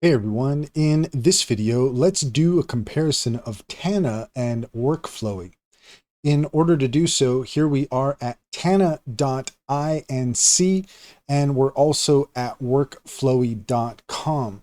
Hey everyone, in this video, let's do a comparison of Tana and Workflowy. In order to do so, here we are at tana.inc and we're also at workflowy.com.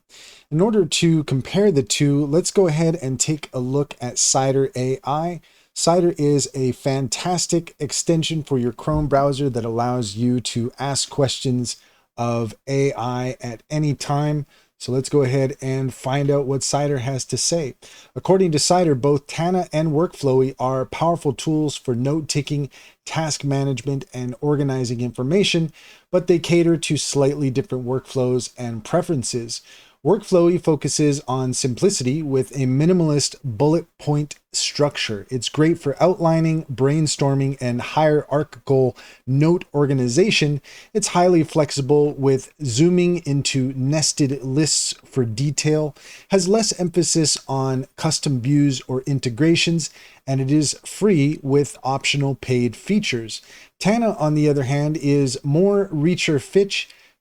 In order to compare the two, let's go ahead and take a look at Cider AI. Cider is a fantastic extension for your Chrome browser that allows you to ask questions of AI at any time. So let's go ahead and find out what Cider has to say. According to Cider, both Tana and Workflowy are powerful tools for note-taking, task management, and organizing information, but they cater to slightly different workflows and preferences. Workflowy focuses on simplicity with a minimalist bullet point structure. It's great for outlining, brainstorming, and hierarchical note organization. It's highly flexible with zooming into nested lists for detail, has less emphasis on custom views or integrations, and it is free with optional paid features. Tana, on the other hand, is more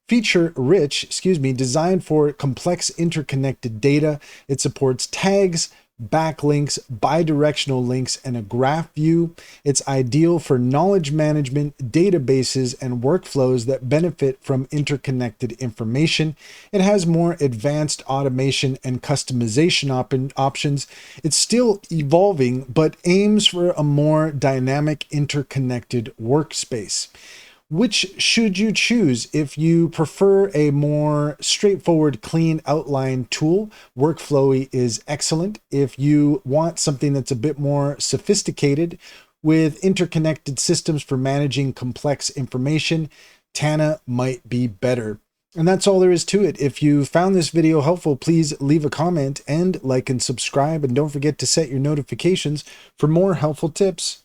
feature-rich, designed for complex interconnected data. It supports tags, backlinks, bidirectional links, and a graph view. It's ideal for knowledge management, databases, and workflows that benefit from interconnected information. It has more advanced automation and customization options. It's still evolving, but aims for a more dynamic, interconnected workspace. Which should you choose? If you prefer a more straightforward, clean outline tool, Workflowy is excellent. If you want something that's a bit more sophisticated with interconnected systems for managing complex information, Tana might be better. And that's all there is to it. If you found this video helpful, please leave a comment and like and subscribe. And don't forget to set your notifications for more helpful tips.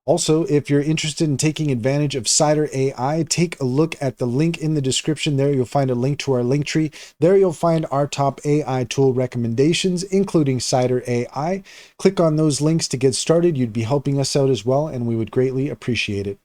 Also, if you're interested in taking advantage of Cider AI, take a look at the link in the description. There you'll find a link to our link tree. There you'll find our top AI tool recommendations, including Cider AI. Click on those links to get started. You'd be helping us out as well, and we would greatly appreciate it.